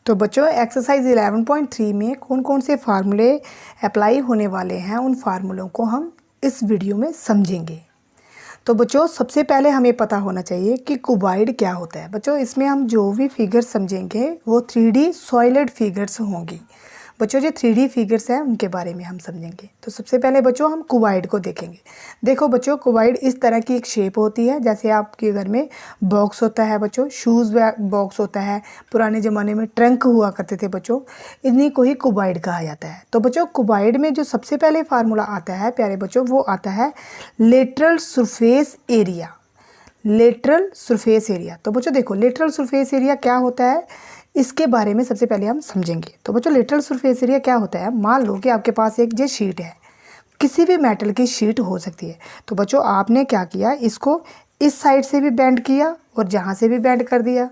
तो बच्चों एक्सरसाइज 11.3 में कौन कौन से फार्मूले अप्लाई होने वाले हैं, उन फार्मूलों को हम इस वीडियो में समझेंगे। तो बच्चों सबसे पहले हमें पता होना चाहिए कि क्यूबॉइड क्या होता है। बच्चों इसमें हम जो भी फिगर्स समझेंगे वो 3D सॉलिड फिगर्स होंगी। बच्चों जो 3D फिगर्स हैं उनके बारे में हम समझेंगे। तो सबसे पहले बच्चों हम क्यूबॉइड को देखेंगे। देखो बच्चों क्यूबॉइड इस तरह की एक शेप होती है, जैसे आपके घर में बॉक्स होता है बच्चों, शूज़ बॉक्स होता है, पुराने ज़माने में ट्रंक हुआ करते थे बच्चों, इन्हीं को ही क्यूबॉइड कहा जाता है। तो बच्चों क्यूबॉइड में जो सबसे पहले फार्मूला आता है प्यारे बच्चों, वो आता है lateral surface area. Lateral surface area. तो बच्चों देखो लेटरल सरफेस एरिया क्या होता है, इसके बारे में सबसे पहले हम समझेंगे। तो बच्चों लेटरल सरफेस एरिया क्या होता है, मान लो कि आपके पास एक ये शीट है, किसी भी मेटल की शीट हो सकती है। तो बच्चों आपने क्या किया, इसको इस साइड से भी बेंड किया और जहाँ से भी बेंड कर दिया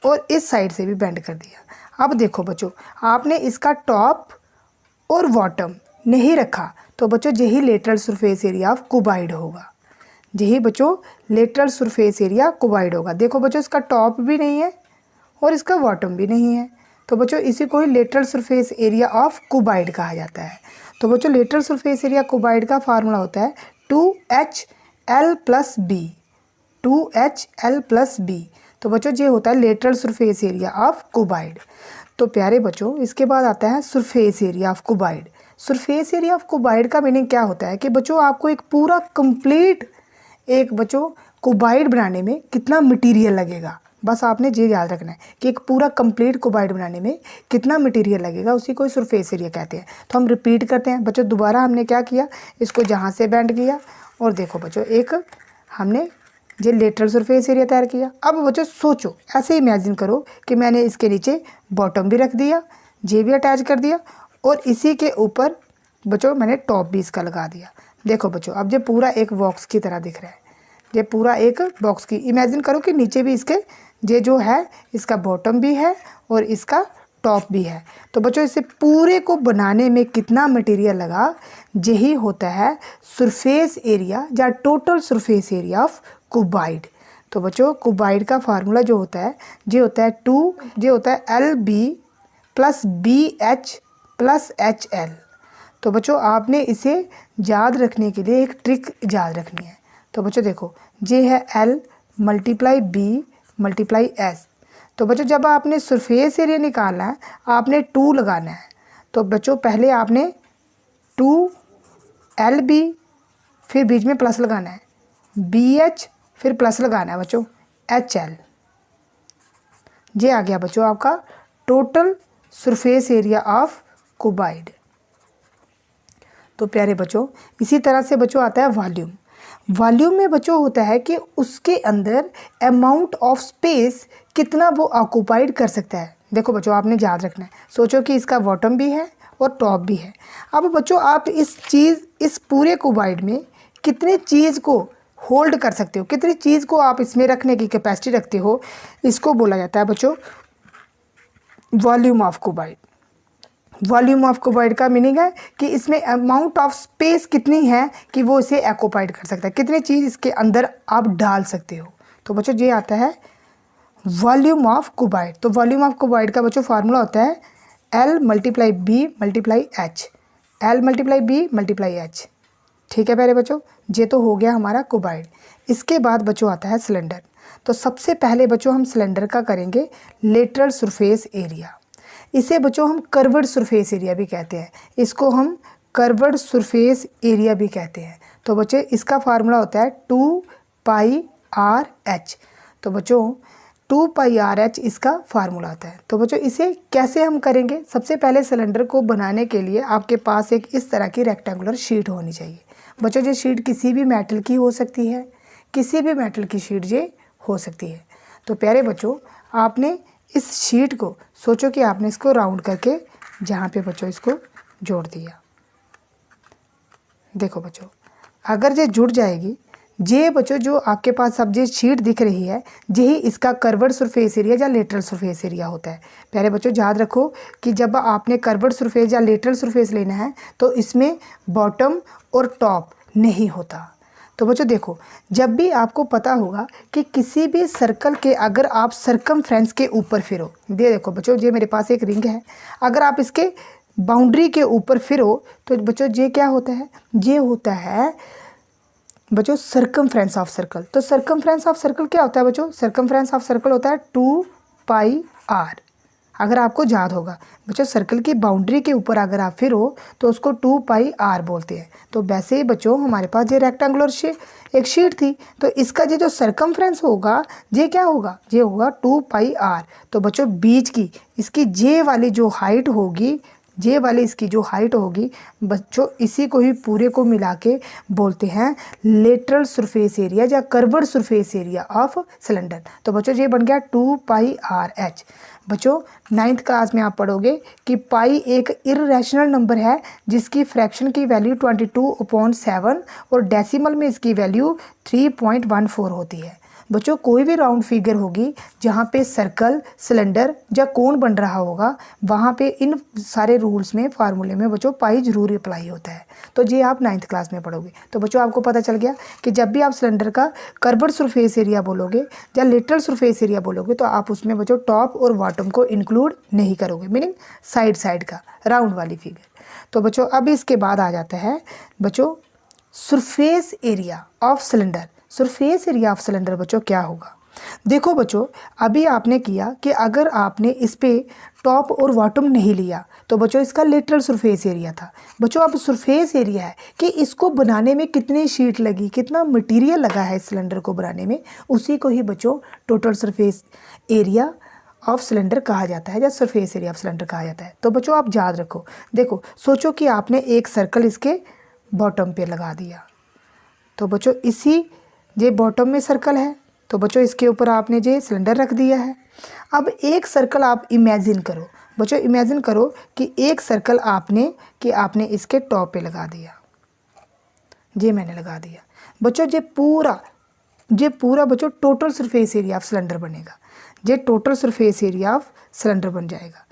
और इस साइड से भी बेंड कर दिया। अब देखो बच्चों आपने इसका टॉप और बॉटम नहीं रखा, तो बच्चों यही lateral surface area of cuboid होगा। यही बच्चों लेटरल सरफेस एरिया क्यूबॉइड होगा। देखो बच्चों इसका टॉप भी नहीं है और इसका बॉटम भी नहीं है, तो बच्चों इसी को ही lateral surface area of cuboid कहा जाता है। तो बच्चों लेटरल सरफेस एरिया क्यूबॉइड का फार्मूला होता है 2HL+B। 2HL+B। तो बच्चों ये होता है lateral surface area of cuboid. तो प्यारे बच्चों इसके बाद आता है surface area of cuboid. Surface area of cuboid का मीनिंग क्या होता है कि बच्चों आपको एक पूरा कंप्लीट एक बच्चों क्यूबॉइड बनाने में कितना मटेरियल लगेगा, बस आपने ये याद रखना है कि एक पूरा कंप्लीट क्यूबॉइड बनाने में कितना मटेरियल लगेगा, उसी को सरफेस एरिया कहते हैं। तो हम रिपीट करते हैं बच्चों, दोबारा हमने क्या किया, इसको जहाँ से बेंड किया और देखो बच्चों एक हमने ये लेटरल सरफेस एरिया तैयार किया। अब बच्चों सोचो, ऐसे इमेजिन करो कि मैंने इसके नीचे बॉटम भी रख दिया, ये भी अटैच कर दिया और इसी के ऊपर बच्चों मैंने टॉप भी इसका लगा दिया। देखो बच्चों अब ये पूरा एक बॉक्स की तरह दिख रहा है, ये पूरा एक बॉक्स की इमेजिन करो कि नीचे भी इसके ये जो है इसका बॉटम भी है और इसका टॉप भी है। तो बच्चों इसे पूरे को बनाने में कितना मटेरियल लगा, यही होता है सरफेस एरिया या total surface area of cuboid. तो बच्चों क्यूबॉइड का फार्मूला जो होता है ये होता है ये होता है LB+BH+HL। तो बच्चों आपने इसे याद रखने के लिए एक ट्रिक याद रखनी है। तो बच्चों देखो ये है L×B×S। तो बच्चों जब आपने सरफेस एरिया निकालना है आपने 2 लगाना है। तो बच्चों पहले आपने 2LB फिर बीच में प्लस लगाना है, BH फिर प्लस लगाना है बच्चों HL। ये आ गया बच्चों आपका total surface area of cuboid. तो प्यारे बच्चों इसी तरह से बच्चों आता है वॉल्यूम। वॉल्यूम में बच्चों होता है कि उसके अंदर अमाउंट ऑफ स्पेस कितना वो ऑक्यूपाइड कर सकता है। देखो बच्चों आपने याद रखना है, सोचो कि इसका बॉटम भी है और टॉप भी है। अब बच्चों आप इस पूरे क्यूबॉइड में कितने चीज़ को होल्ड कर सकते हो, कितनी चीज़ को आप इसमें रखने की कैपेसिटी रखते हो, इसको बोला जाता है बच्चों volume of cuboid. Volume of cuboid का मीनिंग है कि इसमें अमाउंट ऑफ स्पेस कितनी है कि वो इसे ऑक्यूपाइड कर सकता है, कितनी चीज़ इसके अंदर आप डाल सकते हो। तो बच्चों ये आता है वॉल्यूम ऑफ क्यूबॉइड। तो वॉल्यूम ऑफ क्यूबॉइड का बच्चों फार्मूला होता है L×B×H। L×B×H। ठीक है प्यारे बच्चों, ये तो हो गया हमारा क्यूबॉइड। इसके बाद बच्चों आता है सिलेंडर। तो सबसे पहले बच्चों हम सिलेंडर का करेंगे लेटरल सरफेस एरिया। इसे बच्चों हम कर्व्ड सरफेस एरिया भी कहते हैं, इसको हम कर्व्ड सरफेस एरिया भी कहते हैं। तो बच्चे इसका फार्मूला होता है 2πRH। तो बच्चों 2πRH इसका फार्मूला होता है। तो बच्चों इसे कैसे हम करेंगे, सबसे पहले सिलेंडर को बनाने के लिए आपके पास एक इस तरह की रेक्टेंगुलर शीट होनी चाहिए। बच्चों ये शीट किसी भी मेटल की हो सकती है, किसी भी मेटल की शीट ये हो सकती है। तो प्यारे बच्चों आपने इस शीट को सोचो कि आपने इसको राउंड करके जहाँ पे बच्चों इसको जोड़ दिया। देखो बच्चों अगर ये जुड़ जाएगी, ये बच्चों जो आपके पास अब ये शीट दिख रही है यही इसका कर्व्ड सरफेस एरिया या लेटरल सरफेस एरिया होता है। प्यारे बच्चों याद रखो कि जब आपने कर्व्ड सरफेस या लेटरल सरफेस लेना है तो इसमें बॉटम और टॉप नहीं होता। तो बच्चों देखो, जब भी आपको पता होगा कि किसी भी सर्कल के अगर आप सरकमफ्रेंस के ऊपर फिरो, ये देखो बच्चों, ये मेरे पास एक रिंग है, अगर आप इसके बाउंड्री के ऊपर फिरो तो बच्चों ये क्या होता है, ये होता है बच्चों सरकमफ्रेंस ऑफ सर्कल। तो सरकमफ्रेंस ऑफ सर्कल क्या होता है बच्चों, सरकमफ्रेंस ऑफ सर्कल होता है 2πr। अगर आपको याद होगा बच्चों, सर्कल की बाउंड्री के ऊपर अगर आप फिरो तो उसको 2πr बोलते हैं। तो वैसे ही बच्चों हमारे पास ये रेक्टेंगुलर एक शीट थी, तो इसका ये जो सरकमफ्रेंस होगा ये क्या होगा, ये होगा 2πr। तो बच्चों बीच की इसकी जे वाली जो हाइट होगी, जे वाली इसकी जो हाइट होगी बच्चों, इसी को ही पूरे को मिला के बोलते हैं लेटरल सरफेस एरिया या curved surface area of cylinder. तो बच्चों ये बन गया 2πrh। बच्चों 9th क्लास में आप पढ़ोगे कि पाई एक इर्रेशनल नंबर है जिसकी फ्रैक्शन की वैल्यू 22/7 और डेसिमल में इसकी वैल्यू 3.14 होती है। बच्चों कोई भी राउंड फिगर होगी जहाँ पे सर्कल, सिलेंडर या कोन बन रहा होगा, वहाँ पे इन सारे रूल्स में, फार्मूले में बच्चों पाई जरूर अप्लाई होता है। तो ये आप 9th क्लास में पढ़ोगे। तो बच्चों आपको पता चल गया कि जब भी आप सिलेंडर का कर्व्ड सरफेस एरिया बोलोगे या लेटरल सरफेस एरिया बोलोगे तो आप उसमें बच्चों टॉप और बॉटम को इंक्लूड नहीं करोगे, मीनिंग साइड का राउंड वाली फिगर। तो बच्चों अब इसके बाद आ जाता है बच्चों surface area of cylinder. Surface area of cylinder बच्चों क्या होगा, देखो बच्चों अभी आपने किया कि अगर आपने इस पे टॉप और बॉटम नहीं लिया तो बच्चों इसका लेटरल सरफेस एरिया था। बच्चों अब सरफेस एरिया है कि इसको बनाने में कितनी शीट लगी, कितना मटेरियल लगा है इस सिलेंडर को बनाने में, उसी को ही बच्चों total surface area of cylinder कहा जाता है या सरफेस एरिया ऑफ सिलेंडर कहा जाता है। तो बच्चों आप याद रखो, देखो सोचो कि आपने एक सर्कल इसके बॉटम पे लगा दिया, तो बच्चों इसी ये बॉटम में सर्कल है, तो बच्चों इसके ऊपर आपने ये सिलेंडर रख दिया है। अब एक सर्कल आप इमेजिन करो बच्चों, इमेजिन करो कि एक सर्कल आपने इसके टॉप पे लगा दिया, ये मैंने लगा दिया बच्चों। ये पूरा बच्चों total surface area of cylinder बनेगा, ये total surface area of cylinder बन जाएगा।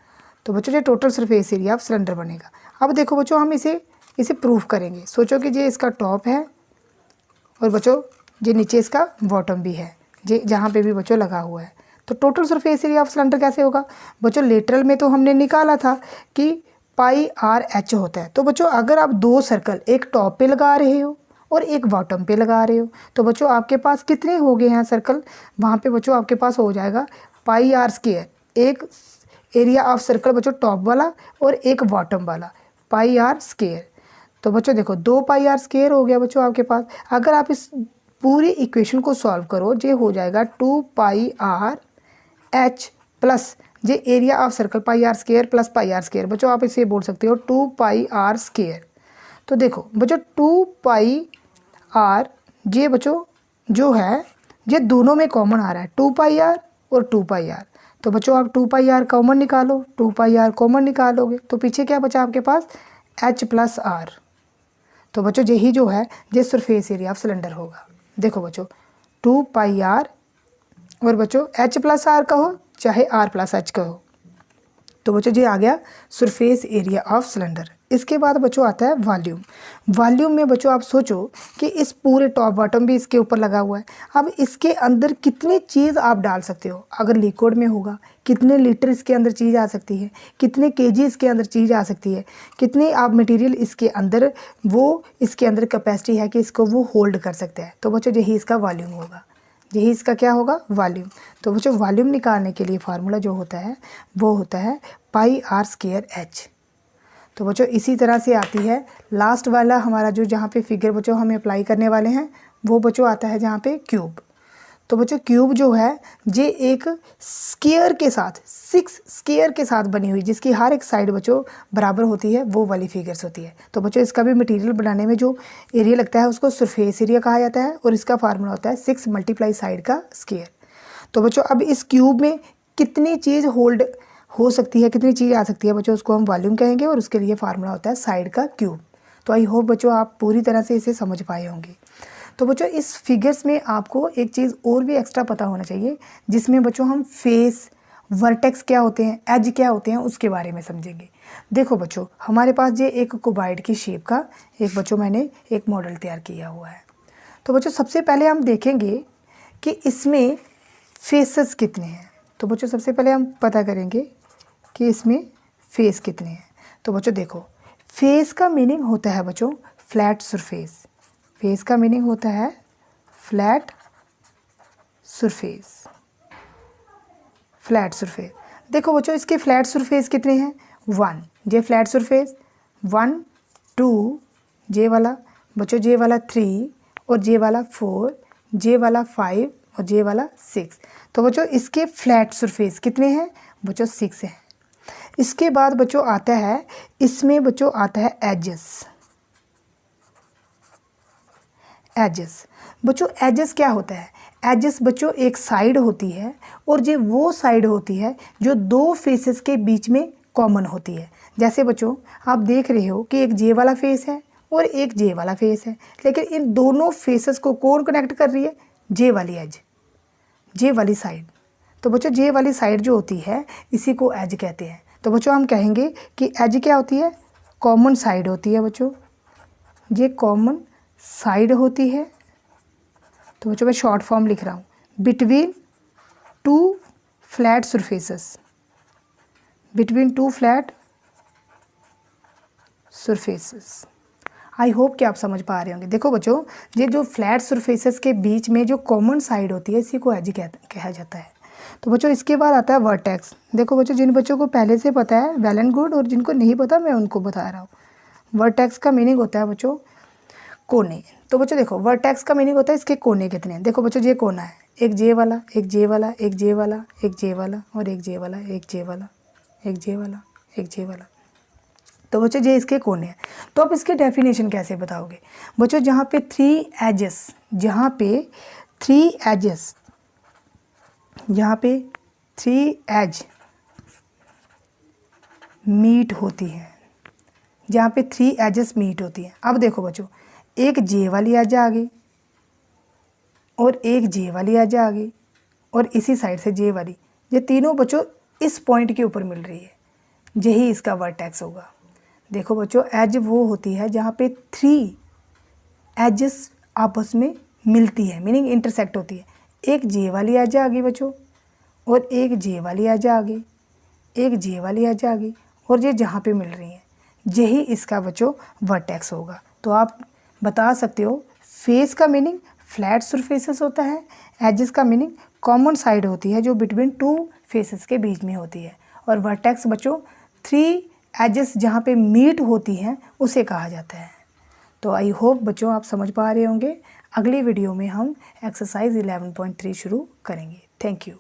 तो बच्चों ये total surface area of cylinder बनेगा। अब देखो बच्चों हम इसे प्रूफ करेंगे। सोचो कि ये इसका टॉप है और बच्चों ये नीचे इसका बॉटम भी है, ये जहाँ पे भी बच्चों लगा हुआ है। तो total surface area of cylinder कैसे होगा बच्चों, लेटरल में तो हमने निकाला था कि πrh होता है। तो बच्चों अगर आप दो सर्कल एक टॉप पे लगा रहे हो और एक बॉटम पे लगा रहे हो तो बच्चों आपके पास कितने हो गए हैं सर्कल, वहाँ पे बच्चों आपके पास हो जाएगा πr²। एक एरिया ऑफ सर्कल बच्चों टॉप वाला और एक बॉटम वाला πr²। तो बच्चों देखो 2πr² हो गया बच्चों आपके पास। अगर आप इस पूरी इक्वेशन को सॉल्व करो, ये हो जाएगा 2πrh प्लस ये area of circle πr² plus πr²। बच्चों आप इसे बोल सकते हो 2πr²। तो देखो बच्चों 2πr ये बच्चों जो है ये दोनों में कॉमन आ रहा है, 2πr और 2πr। तो बच्चों आप 2πr कॉमन निकालो, 2πr कॉमन निकालोगे तो पीछे क्या बचा आपके पास, h प्लस r। तो बच्चों यही जो है ये सरफेस एरिया ऑफ सिलेंडर होगा। देखो बच्चों 2πr और बच्चों h प्लस r कहो चाहे r प्लस h कहो, तो बच्चों ये आ गया सरफेस एरिया ऑफ सिलेंडर। इसके बाद बच्चों आता है वॉल्यूम। वॉल्यूम में बच्चों आप सोचो कि इस पूरे टॉप बॉटम भी इसके ऊपर लगा हुआ है, अब इसके अंदर कितनी चीज़ आप डाल सकते हो। अगर लिक्विड में होगा कितने लीटर इसके अंदर चीज़ आ सकती है, कितने केजी इसके अंदर चीज़ आ सकती है, कितनी आप मटेरियल इसके अंदर इसके अंदर कैपेसिटी है कि इसको वो होल्ड कर सकता है। तो बच्चों यही इसका वॉल्यूम होगा, यही इसका क्या होगा, वॉल्यूम। तो बच्चों वॉल्यूम निकालने के लिए फार्मूला जो होता है वो होता है πr²h। तो बच्चों इसी तरह से आती है लास्ट वाला हमारा जो जहाँ पे फिगर बच्चों हमें अप्लाई करने वाले हैं वो बच्चों आता है जहाँ पे क्यूब। तो बच्चों क्यूब जो है ये एक स्क्वायर के साथ 6 स्क्वायर के साथ बनी हुई, जिसकी हर एक साइड बच्चों बराबर होती है, वो वाली फिगर्स होती है। तो बच्चों इसका भी मटेरियल बनाने में जो एरिया लगता है उसको सरफेस एरिया कहा जाता है और इसका फार्मूला होता है 6 × साइड का स्क्वायर। तो बच्चों अब इस क्यूब में कितनी चीज़ होल्ड हो सकती है, कितनी चीज़ आ सकती है बच्चों, उसको हम वॉल्यूम कहेंगे और उसके लिए फार्मूला होता है साइड का क्यूब। तो आई होप बच्चों आप पूरी तरह से इसे समझ पाए होंगे। तो बच्चों इस फिगर्स में आपको एक चीज़ और भी एक्स्ट्रा पता होना चाहिए, जिसमें बच्चों हम फेस, वर्टेक्स क्या होते हैं, एज क्या होते हैं, उसके बारे में समझेंगे। देखो बच्चों हमारे पास ये एक क्यूबॉइड की शेप का एक बच्चों मैंने एक मॉडल तैयार किया हुआ है। तो बच्चों सबसे पहले हम देखेंगे कि इसमें फेसेस कितने हैं। तो बच्चों सबसे पहले हम पता करेंगे कि इसमें फेस कितने हैं। तो बच्चों देखो, फेस का मीनिंग होता है बच्चों फ्लैट सरफेस। फेस का मीनिंग होता है फ्लैट सरफेस। Flat surface. देखो बच्चों इसके फ्लैट सरफेस कितने हैं, 1 जे फ्लैट सरफेस, 1 2 जे वाला, बच्चों जे वाला 3 और जे वाला 4, जे वाला 5 और जे वाला 6। तो बच्चों इसके फ्लैट सरफेस कितने हैं, बच्चों 6 हैं। इसके बाद बच्चों आता है, इसमें बच्चों आता है एजेस। एजेस बच्चों, एजेस क्या होता है, एजेस बच्चों एक साइड होती है और ये वो साइड होती है जो दो फेसेस के बीच में कॉमन होती है। जैसे बच्चों आप देख रहे हो कि एक जे वाला फेस है और एक जे वाला फेस है, लेकिन इन दोनों फेसेस को कौन कनेक्ट कर रही है, जे वाली एज, जे वाली साइड। तो बच्चों जे वाली साइड जो होती है इसी को एज कहते हैं। तो बच्चों हम कहेंगे कि एज क्या होती है, कॉमन साइड होती है बच्चों, ये कॉमन साइड होती है। तो बच्चों मैं शॉर्ट फॉर्म लिख रहा हूँ, between two flat surfaces, between two flat surfaces. I hope कि आप समझ पा रहे होंगे। देखो बच्चों, ये जो फ्लैट सरफेसेस के बीच में जो कॉमन साइड होती है इसी को एज कहा जाता है। तो बच्चों इसके बाद आता है वर्टेक्स। देखो बच्चों, जिन बच्चों को पहले से पता है वेल एंड गुड, और जिनको नहीं पता मैं उनको बता रहा हूँ। वर्टेक्स का मीनिंग होता है बच्चों कोने। तो बच्चों देखो, वर्टेक्स का मीनिंग होता है इसके कोने कितने हैं। देखो बच्चों ये कोना है, एक जे वाला, एक जे वाला, एक जे वाला, एक जे वाला और एक जे वाला, एक जे वाला, एक जे वाला, एक जे वाला। तो बच्चों ये इसके कोने हैं। तो आप इसकी डेफिनेशन कैसे बताओगे बच्चों, जहाँ पे 3 एजेस, जहाँ पे 3 एजेस, यहाँ पे 3 एज मीट होती है, जहाँ पे 3 एजेस मीट होती हैं। अब देखो बच्चों, एक जे वाली एज आ गई और एक जे वाली एज आ गई और इसी साइड से जे वाली, ये तीनों बच्चों इस पॉइंट के ऊपर मिल रही है, यही इसका वर्टेक्स होगा। देखो बच्चों, एज वो होती है जहाँ पे 3 एजेस आपस में मिलती है, मीनिंग इंटरसेक्ट होती है। एक जे वाली एज आ गई बच्चों और एक जे वाली एज आ गई, एक जे वाली एज आ गई और ये जहाँ पे मिल रही हैं, यही इसका बच्चों वर्टेक्स होगा। तो आप बता सकते हो फेस का मीनिंग फ्लैट सरफेसेस होता है, एजेस का मीनिंग कॉमन साइड होती है जो बिटवीन 2 फेसेस के बीच में होती है, और वर्टेक्स बच्चों 3 एजेस जहाँ पे मीट होती हैं उसे कहा जाता है। तो आई होप बच्चों आप समझ पा रहे होंगे। अगली वीडियो में हम एक्सरसाइज 11.3 शुरू करेंगे। Thank you.